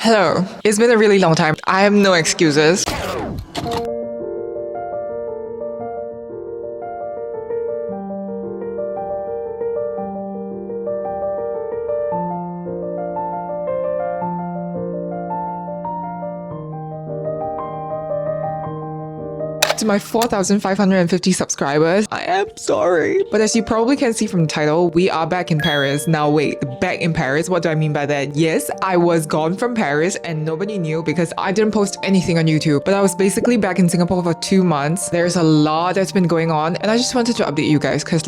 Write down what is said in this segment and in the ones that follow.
Hello. It's been a really long time. I have no excuses. To my 4,550 subscribers, I am sorry. But as you probably can see from the title, we are back in Paris. Now wait, back in Paris? What do I mean by that? Yes, I was gone from Paris and nobody knew because I didn't post anything on YouTube. But I was basically back in Singapore for 2 months. There's a lot that's been going on and I just wanted to update you guys because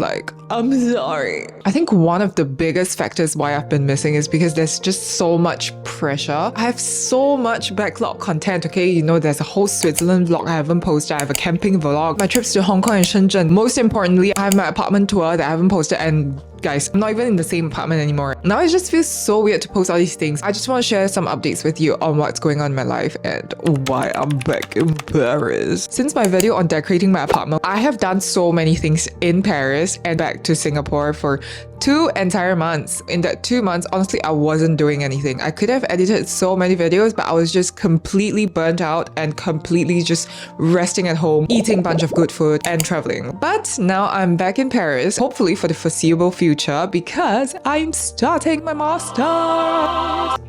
I'm sorry. I think one of the biggest factors why I've been missing is because there's just so much pressure. I have so much backlog content, okay? You know, there's a whole Switzerland vlog I haven't posted. I have a camping vlog, my trips to Hong Kong and Shenzhen. Most importantly, I have my apartment tour that I haven't posted, and guys, I'm not even in the same apartment anymore. Now it just feels so weird to post all these things. I just want to share some updates with you on what's going on in my life and why I'm back in Paris. Since my video on decorating my apartment, I have done so many things in Paris and back to Singapore for 2 entire months. In that 2 months, honestly, I wasn't doing anything. I could have edited so many videos, but I was just completely burnt out and completely just resting at home, eating a bunch of good food and traveling. But now I'm back in Paris, hopefully for the foreseeable future, because I'm starting my master's.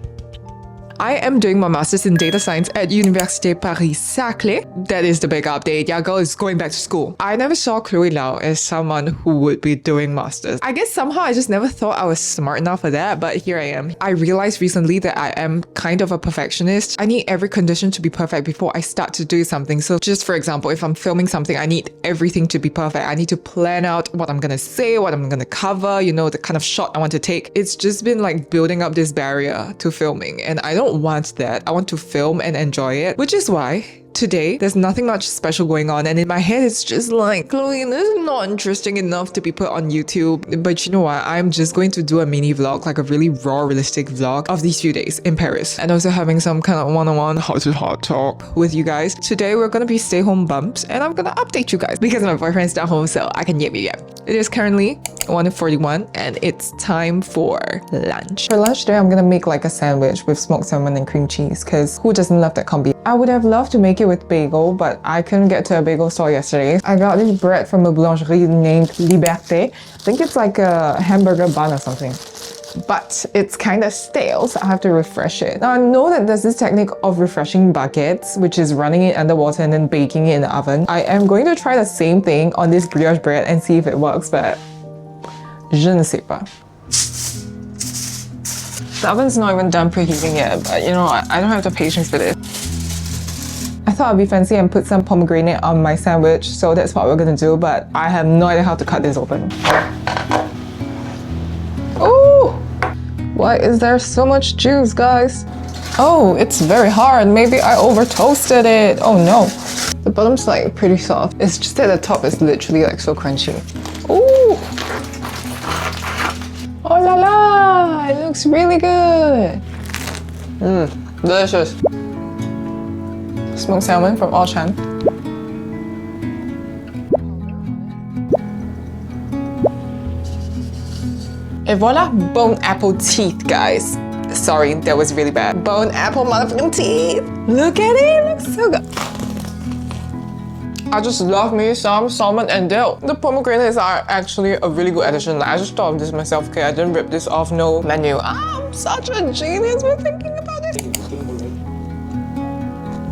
I am doing my master's in data science at Université Paris Saclay. That is the big update. Yeah, girl is going back to school. I never saw Chloe Lau as someone who would be doing masters. I guess somehow I just never thought I was smart enough for that, but here I am. I realized recently that I am kind of a perfectionist. I need every condition to be perfect before I start to do something. So just for example, if I'm filming something, I need everything to be perfect. I need to plan out what I'm gonna say, what I'm gonna cover, you know, the kind of shot I want to take. It's just been like building up this barrier to filming, and I don't want that. I want to film and enjoy it, which is why today, there's nothing much special going on, and in my head, it's just like, Chloe, this is not interesting enough to be put on YouTube. But you know what? I'm just going to do a mini vlog, like a really raw, realistic vlog of these few days in Paris, and also having some kind of one-on-one heart-to-heart talk with you guys. Today, we're gonna be stay-home bumps, and I'm gonna update you guys because my boyfriend's down home, so I can yip. It is currently 1:41, and it's time for lunch. For lunch today, I'm gonna make like a sandwich with smoked salmon and cream cheese, because who doesn't love that combi? I would have loved to make it with bagel, but I couldn't get to a bagel store yesterday. I got this bread from a boulangerie named Liberté. I think it's like a hamburger bun or something, but it's kind of stale, so I have to refresh it. Now I know that there's this technique of refreshing baguettes, which is running it under water and then baking it in the oven. I am going to try the same thing on this brioche bread and see if it works, but je ne sais pas. The oven's not even done preheating yet, but you know, I don't have the patience for this. I thought I'd be fancy and put some pomegranate on my sandwich, so that's what we're gonna do, but I have no idea how to cut this open. Oh! Why is there so much juice, guys? Oh, it's very hard. Maybe I over toasted it. Oh no. The bottom's like pretty soft. It's just that the top is literally like so crunchy. Ooh! Oh la la! It looks really good. Delicious. Smoked salmon from Orchan. And voila, bone apple teeth, guys. Sorry, that was really bad. Bone apple motherfucking teeth. Look at it, it looks so good. I just love me some salmon and dill. The pomegranates are actually a really good addition. Like, I just thought of this myself, okay? I didn't rip this off no menu. I'm such a genius for thinking about it.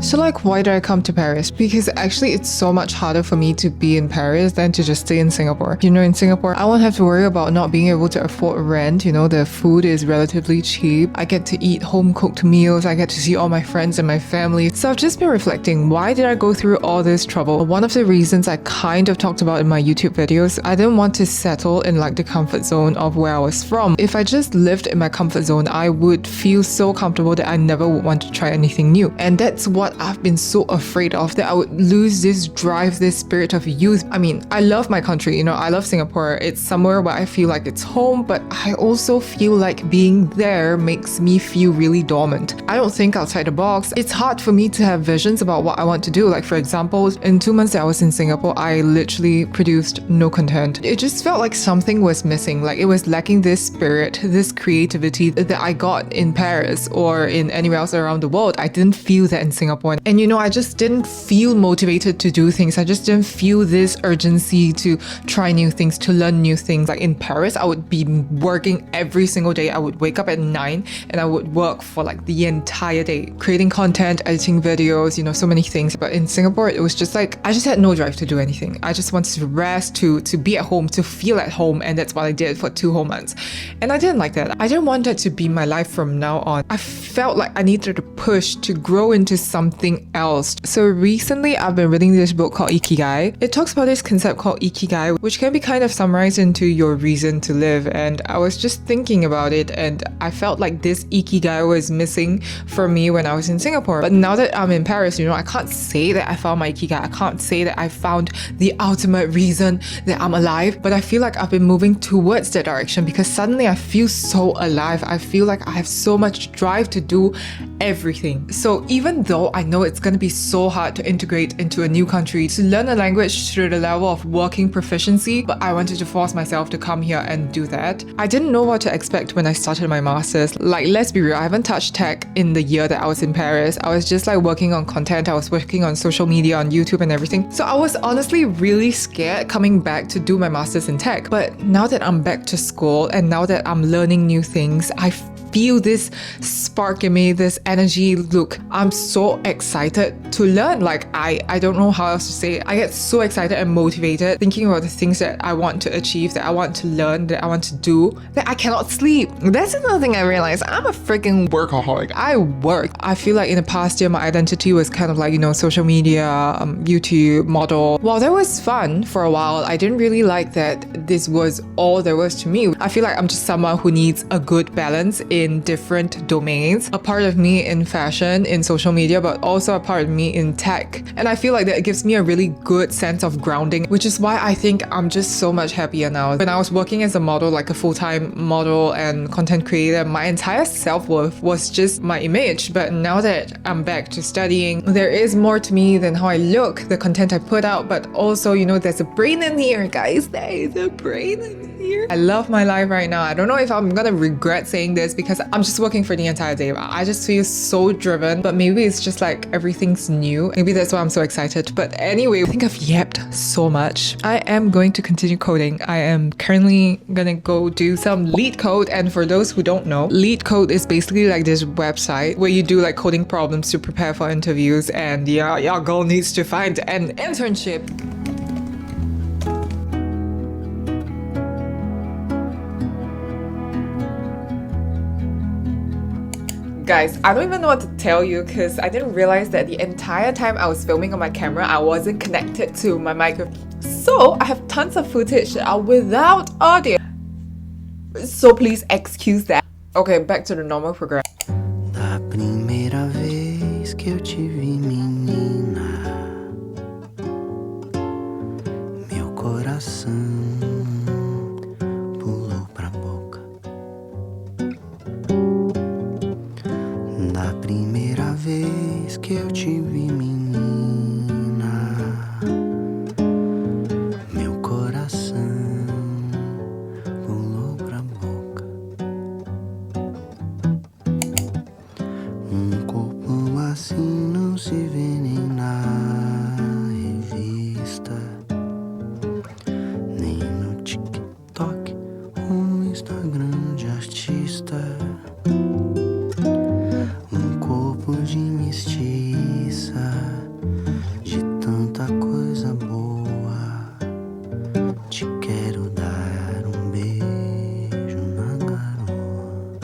So like, why did I come to Paris? Because actually it's so much harder for me to be in Paris than to just stay in Singapore. You know, in Singapore, I won't have to worry about not being able to afford rent. You know, the food is relatively cheap. I get to eat home-cooked meals. I get to see all my friends and my family. So I've just been reflecting, why did I go through all this trouble? One of the reasons I kind of talked about in my YouTube videos, I didn't want to settle in like the comfort zone of where I was from. If I just lived in my comfort zone, I would feel so comfortable that I never would want to try anything new. And that's what what I've been so afraid of, that I would lose this drive, this spirit of youth. I mean, I love my country, I love Singapore. It's somewhere where I feel like it's home, but I also feel like being there makes me feel really dormant. I don't think outside the box. It's hard for me to have visions about what I want to do. Like, for example, in 2 months that I was in Singapore, I literally produced no content. It just felt like something was missing. Like, it was lacking this spirit, this creativity that I got in Paris or in anywhere else around the world. I didn't feel that in Singapore. And I just didn't feel motivated to do things. I just didn't feel this urgency to try new things, to learn new things. Like in Paris, I would be working every single day. I would wake up at 9 and I would work for like the entire day, creating content, editing videos, so many things. But in Singapore, it was just like, I just had no drive to do anything. I just wanted to rest, to be at home, to feel at home. And that's what I did for 2 whole months. And I didn't like that. I didn't want that to be my life from now on. I felt like I needed to push to grow into something else. So recently, I've been reading this book called Ikigai. It talks about this concept called Ikigai, which can be kind of summarized into your reason to live. And I was just thinking about it, and I felt like this Ikigai was missing for me when I was in Singapore. But now that I'm in Paris, I can't say that I found my Ikigai. I can't say that I found the ultimate reason that I'm alive, but I feel like I've been moving towards that direction because suddenly I feel so alive. I feel like I have so much drive to do everything. So even though I know it's going to be so hard to integrate into a new country, to learn a language to the level of working proficiency, but I wanted to force myself to come here and do that. I didn't know what to expect when I started my master's. Like, let's be real, I haven't touched tech in the year that I was in Paris. I was just like working on content. I was working on social media, on YouTube and everything. So I was honestly really scared coming back to do my master's in tech. But now that I'm back to school and now that I'm learning new things, I feel this spark in me, this energy. Look, I'm so excited to learn. Like, I don't know how else to say it. I get so excited and motivated thinking about the things that I want to achieve, that I want to learn, that I want to do, that I cannot sleep. That's another thing I realized. I'm a freaking workaholic. I work. I feel like in the past year, my identity was kind of like, social media, YouTube, model. While that was fun for a while, I didn't really like that this was all there was to me. I feel like I'm just someone who needs a good balance in different domains. A part of me in fashion, in social media, but also a part of me in tech. And I feel like that gives me a really good sense of grounding, which is why I think I'm just so much happier now. When I was working as a model, like a full-time model and content creator, my entire self-worth was just my image. But now that I'm back to studying, there is more to me than how I look, the content I put out, but also, there's a brain in here, guys. There is a brain in here. I love my life right now. I don't know if I'm gonna regret saying this because I'm just working for the entire day. I just feel so driven, but maybe it's just like everything's new. Maybe that's why I'm so excited. But anyway, I think I've yapped so much. I am going to continue coding. I am currently gonna go do some lead code. And for those who don't know, lead code is basically like this website where you do like coding problems to prepare for interviews. And yeah, your girl needs to find an internship. Guys, I don't even know what to tell you because I didn't realize that the entire time I was filming on my camera, I wasn't connected to my microphone. So I have tons of footage that are without audio. So please excuse that. Okay, back to the normal program. Da primeira vez que eu te vi, menina, meu coração pulou pra boca. Da primeira vez que eu te vi, menina, meu coração pulou pra boca. Corpo assim não se vê nem na revista, nem no TikTok ou no Instagram de artista. Corpo de mestiça, de tanta coisa boa. Te quero dar beijo na garoa.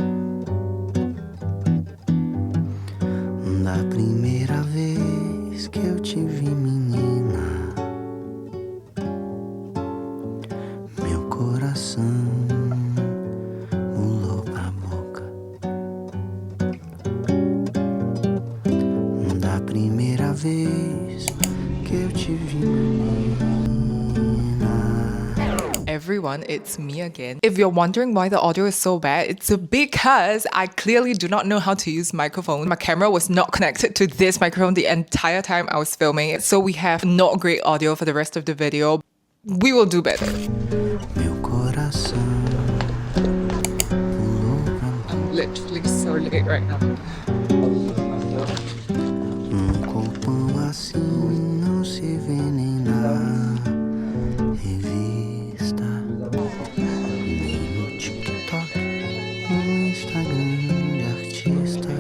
Da primeira vez que eu te vi, menina, meu coração pulou pra boca. Da primeira vez que eu te vi, menina. Everyone, it's me again. If you're wondering why the audio is so bad, it's because I clearly do not know how to use microphone. My camera was not connected to this microphone the entire time I was filming it, so we have not great audio for the rest of the video. We will do better. Meu coração pulou pra I'm literally so late right now. corpão assim não se vê nem na revista, nem no TikTok, no Instagram de artista.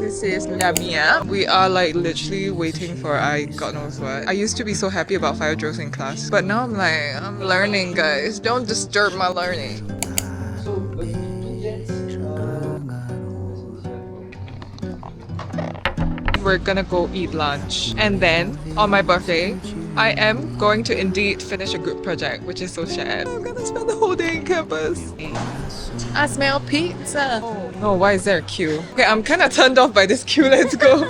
This is Lamia. We are like literally waiting for God knows what. I used to be so happy about fire drills in class, but now I'm learning, guys. Don't disturb my learning. We're gonna go eat lunch, and then on my birthday I am going to indeed finish a group project, which is so sad. I'm gonna spend the whole day in campus. I smell pizza. Oh no, why is there a queue? Okay, I'm kind of turned off by this queue. Let's go.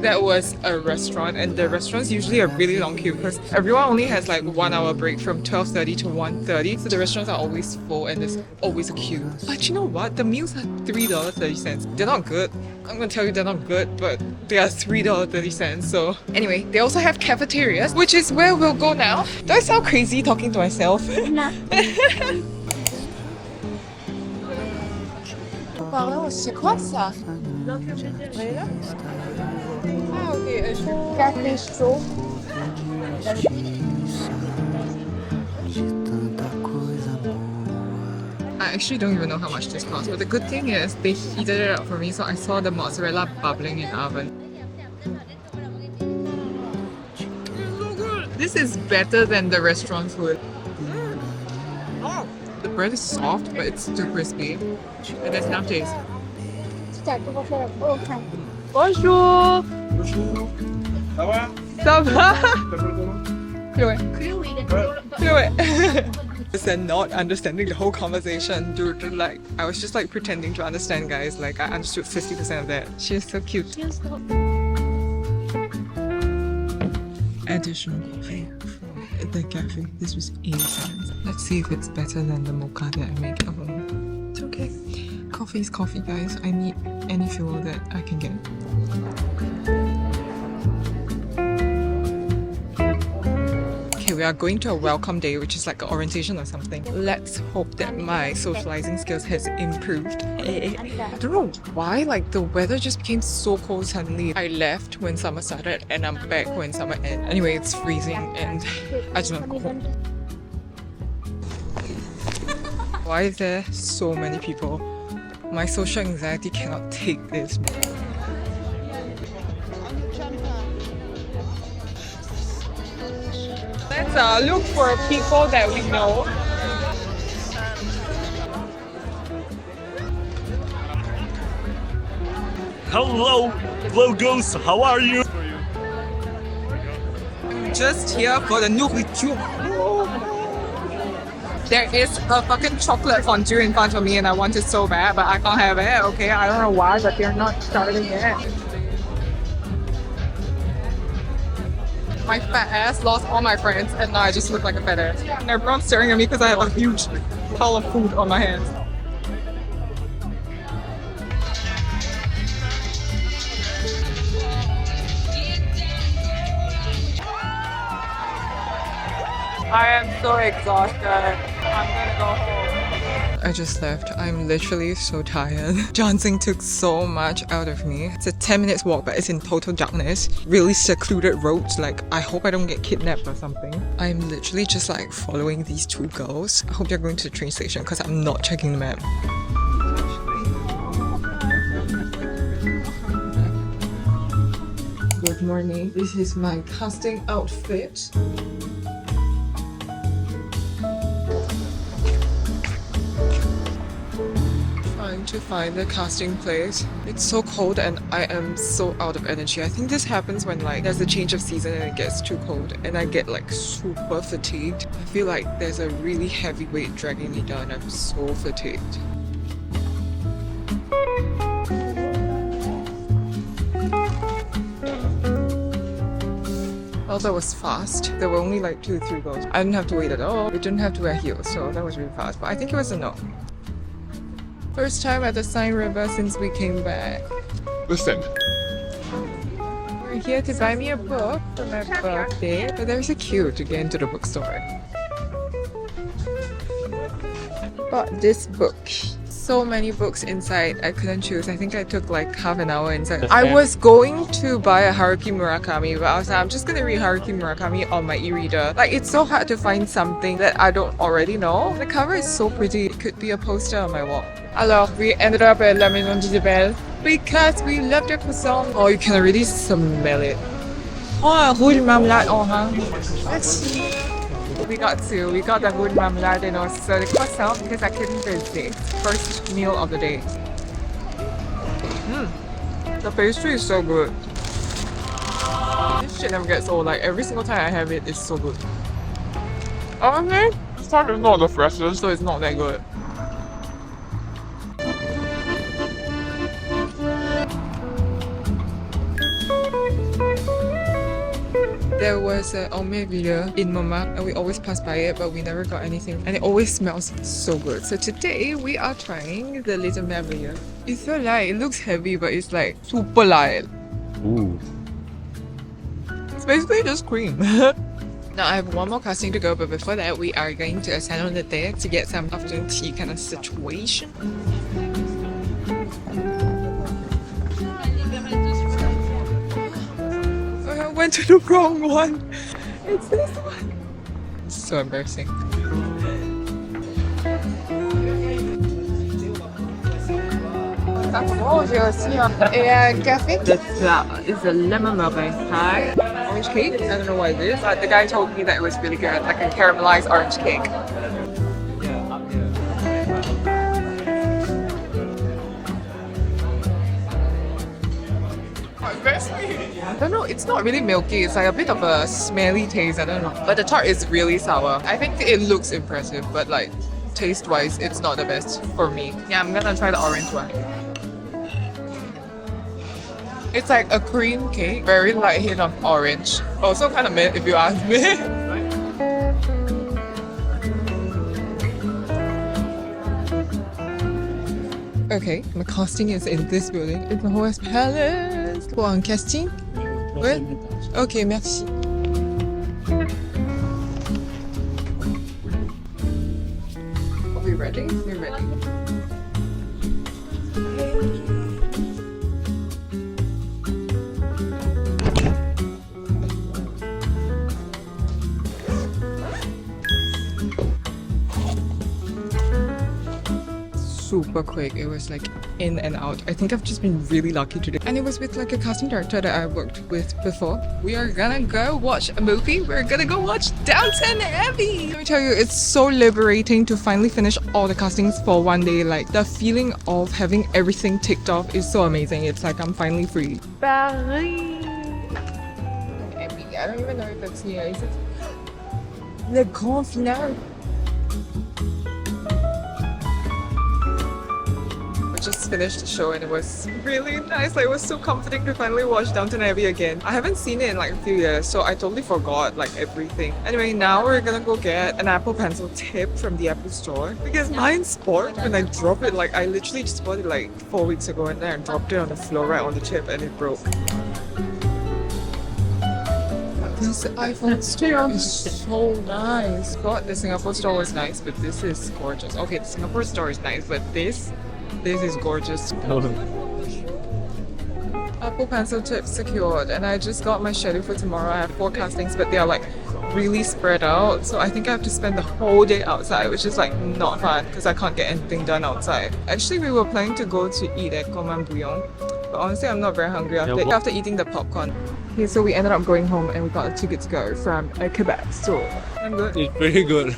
That was a restaurant, and the restaurant's usually a really long queue because everyone only has like 1 hour break from 12:30 to 1:30, so the restaurants are always full and there's always a queue. But you know what? The meals are $3.30. They're not good. I'm gonna tell you they're not good, but they are $3.30. So anyway, they also have cafeterias, which is where we'll go now. Do I sound crazy talking to myself? No. Pardon, c'est quoi ça? Ah ok, Café chaud. De tanta coisa boa. I actually don't even know how much this costs, but the good thing is they heated it up for me, so I saw the mozzarella bubbling in the oven. This is better than the restaurant food. Oh, the bread is soft, but it's too crispy. And there's enough taste. Bonjour! Ça va? And not understanding the whole conversation, dude. Like, I was just like pretending to understand, guys. Like, I understood 50% of that. She is so cute. Additional coffee from the cafe. This was 80 cents. Let's see if it's better than the mocha that I make at home. It's okay. Coffee is coffee, guys. I need any fuel that I can get. Okay, we are going to a welcome day, which is like an orientation or something. Let's hope that my socializing skills has improved. I don't know why, like the weather just became so cold suddenly. I left when summer started and I'm back when summer ended. Anyway, it's freezing and I just want to go home. Why is there so many people? My social anxiety cannot take this. Let's look for people that we know. Hello, logos. How are you? I'm just here for the nourriture. There is a fucking chocolate fondue in front of me and I want it so bad, but I can't have it, okay? I don't know why, but they're not starting it. My fat ass lost all my friends and now I just look like a fat ass. And everyone's staring at me because I have a huge pile of food on my hands. I am so exhausted. I'm gonna go home. I just left. I'm literally so tired. Dancing took so much out of me. It's a 10 minutes walk, but it's in total darkness. Really secluded roads. Like, I hope I don't get kidnapped or something. I'm literally just like following these two girls. I hope they're going to the train station because I'm not checking the map. Good morning. This is my casting outfit. To find the casting place. It's so cold and I am so out of energy. I think this happens when like there's a change of season and it gets too cold and I get like super fatigued. I feel like there's a really heavy weight dragging me down. I'm so fatigued. Well, that was fast. There were only like 2 or 3 girls. I didn't have to wait at all. We didn't have to wear heels, so that was really fast. But I think it was a no. First time at the Seine River since we came back. Listen. We're here to buy me a book for my birthday, but there's a queue to get into the bookstore. Bought this book. So many books inside, I couldn't choose. I think I took like half an hour inside. I was going to buy a Haruki Murakami, but I was like, I'm just gonna read Haruki Murakami on my e-reader. Like, it's so hard to find something that I don't already know. The cover is so pretty. It could be a poster on my wall. Alors, we ended up at La Maison d'Isabelle because we love the croissant. Oh, you can already smell it. Oh, rouge marmelade. Oh, huh? We got the rouge marmelade and also the croissant because I couldn't resist. First meal of the day. The pastry is so good. This shit never gets old. Like, every single time I have it, it's so good. Okay, this time it's not the freshest, so it's not that good. There was an aubergine in Montmartre and we always pass by it, but we never got anything. And it always smells so good. So today we are trying the little merveilleux. It's so light. It looks heavy, but it's like super light. Ooh. It's basically just cream. Now I have one more casting to go, but before that we are going to a salon de thé to get some afternoon tea kind of situation. I went to the wrong one. It's this one. It's so embarrassing. Oh, j'ai aussi un café. That is a lemon meringue pie. Orange cake. I don't know what it is, but the guy told me that it was really good, like a caramelized orange cake. I don't know, it's not really milky, it's like a bit of a smelly taste, I don't know. But the tart is really sour. I think it looks impressive, but like taste-wise, it's not the best for me. Yeah, I'm gonna try the orange one. It's like a cream cake, very light hint of orange. Also kind of mid if you ask me. Okay, my casting is in this building. It's the West Palace. Pour un casting? Ouais? Ok, merci. Are we ready? We're ready. Super quick. It was like in and out. I think I've just been really lucky today. And it was with like a casting director that I worked with before. We are gonna go watch a movie. We're gonna go watch Downton Abbey. Let me tell you, it's so liberating to finally finish all the castings for one day. Like, the feeling of having everything ticked off is so amazing. It's like I'm finally free. Paris. I don't even know if that's here. Is it? Le grand finale. Just finished the show and it was really nice. Like, it was so comforting to finally watch Downton Abbey again. I haven't seen it in like a few years, so I totally forgot like everything. Anyway, now we're gonna go get an Apple Pencil tip from the Apple store because mine spoiled when I dropped it. Like, I literally just bought it like 4 weeks ago and then I dropped it on the floor right on the tip and it broke. This iPhone store is so nice. God, the Singapore store was nice, but this is gorgeous. Okay, the Singapore store is nice, but this is gorgeous. Apple Pencil tip secured, and I just got my schedule for tomorrow. I have 4 castings, but they are like really spread out, so I think I have to spend the whole day outside, which is like not fun because I can't get anything done outside. Actually, we were planning to go to eat at Command Bouillon, but honestly, I'm not very hungry after eating the popcorn. Okay, so we ended up going home and we got a ticket to go from a kebab store. I'm good. It's pretty good.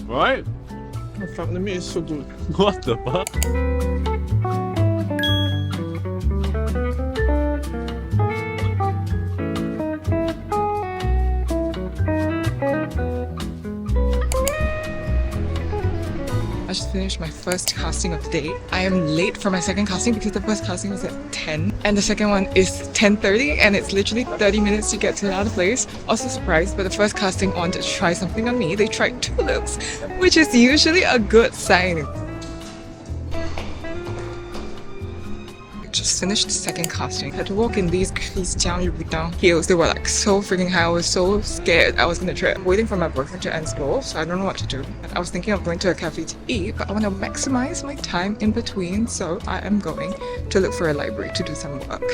Right? The meat is so good. What the fuck? I just finished my first casting of the day. I am late for my second casting because the first casting was at 10 and the second one is 10:30 and it's literally 30 minutes to get to another place. Also surprised, but the first casting wanted to try something on me. They tried 2 looks, which is usually a good sign. Just finished the second casting. Had to walk in these Christian Louboutin heels. They were like so freaking high. I was so scared I was gonna trip. Waiting for my boyfriend to end school, so I don't know what to do. I was thinking of going to a cafe to eat, but I want to maximize my time in between, so I am going to look for a library to do some work.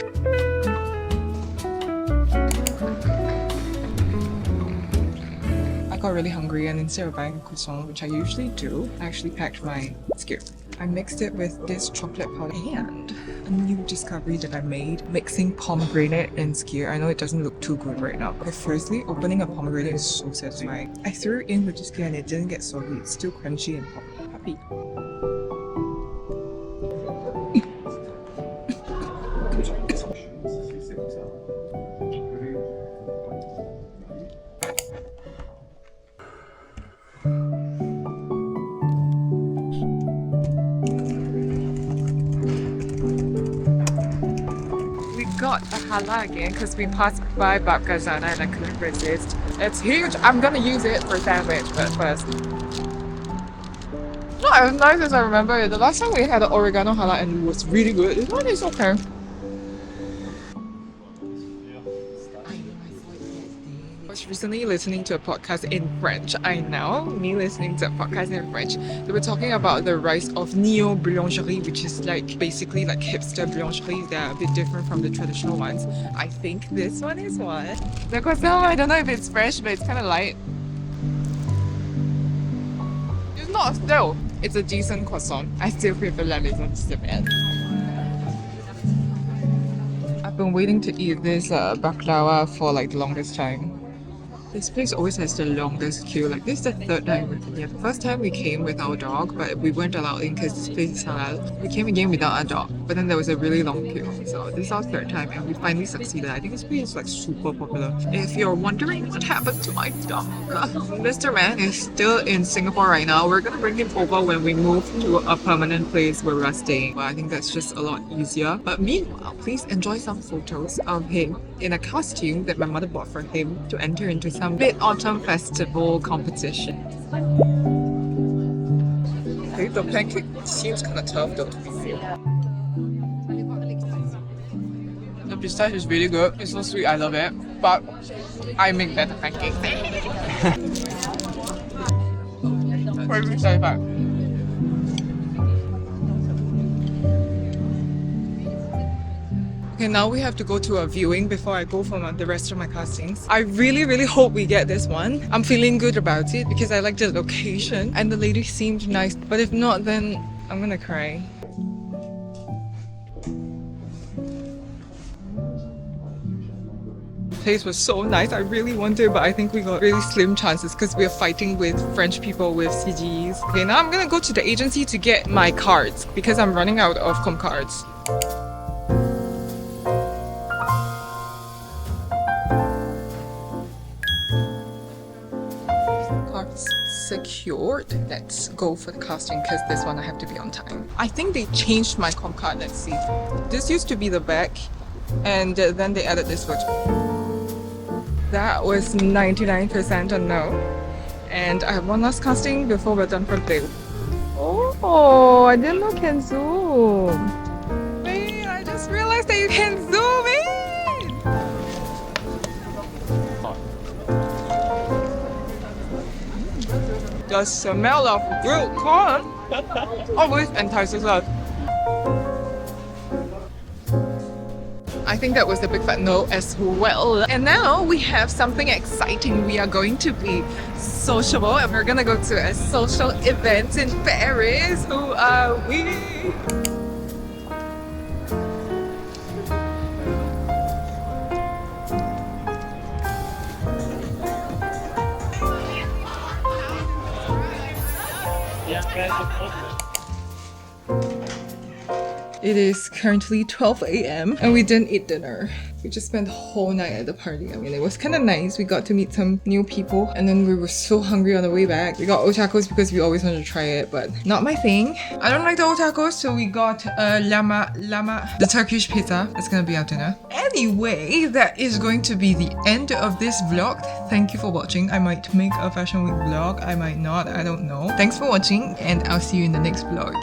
I got really hungry and instead of buying a croissant, which I usually do, I actually packed my skewer. I mixed it with this chocolate powder and a new discovery that I made, mixing pomegranate and skyr. I know it doesn't look too good right now, but firstly, opening a pomegranate is so satisfying. I threw it in with the skyr and it didn't get soggy. It's still crunchy and happy. Got a halal again because we passed by Bab Ghazana and I couldn't resist. It's huge. I'm gonna use it for sandwich, but first. Not as nice as I remember it. The last time we had an oregano halal and it was really good. This one is okay. I was recently listening to a podcast in French. I know, me listening to a podcast in French. They were talking about the rise of neo-boulangerie, which is like basically like hipster boulangerie. They're a bit different from the traditional ones. I think this one is one. The croissant, I don't know if it's fresh, but it's kind of light. It's not still. It's a decent croissant. I still prefer la maison de semaine. I've been waiting to eat this baklava for like the longest time. This place always has the longest queue. Like this is the third time we're here. The first time we came with our dog, but we weren't allowed in because this place is halal. We came again without our dog, but then there was a really long queue. So this is our third time and we finally succeeded. I think this place is like super popular. If you're wondering what happened to my dog, Mr. Man is still in Singapore right now. We're gonna bring him over when we move to a permanent place where we're staying. But I think that's just a lot easier. But meanwhile, please enjoy some photos of him in a costume that my mother bought for him to enter into some Mid-Autumn Festival competition. Okay, the pancake seems kind of tough though to be fair. The pistachio is really good. It's so sweet, I love it. But I make better pancakes. Very satisfying. Okay, now we have to go to a viewing before I go for the rest of my castings. I really hope we get this one. I'm feeling good about it because I like the location and the lady seemed nice. But if not, then I'm gonna cry. The place was so nice. I really wanted, but I think we got really slim chances because we're fighting with French people with CGs. Okay, now I'm gonna go to the agency to get my cards because I'm running out of com cards. Secured. Let's go for the casting because this one I have to be on time. I think they changed my com card. Let's see. This used to be the back and then they added this photo. That was 99% a no. And I have one last casting before we're done for the day. Oh, I didn't know can zoom. Wait, I just realized that you can zoom in. The smell of grilled corn always entices us. I think that was the big fat no as well. And now we have something exciting. We are going to be sociable and we're gonna go to a social event in Paris. Who are we? It is currently 12 a.m. and we didn't eat dinner. We just spent the whole night at the party. I mean, it was kind of nice. We got to meet some new people and then we were so hungry on the way back. We got otacos because we always wanted to try it, but not my thing. I don't like the otacos, so we got llama, the Turkish pizza. That's gonna be our dinner. Anyway, that is going to be the end of this vlog. Thank you for watching. I might make a fashion week vlog. I might not. I don't know. Thanks for watching and I'll see you in the next vlog.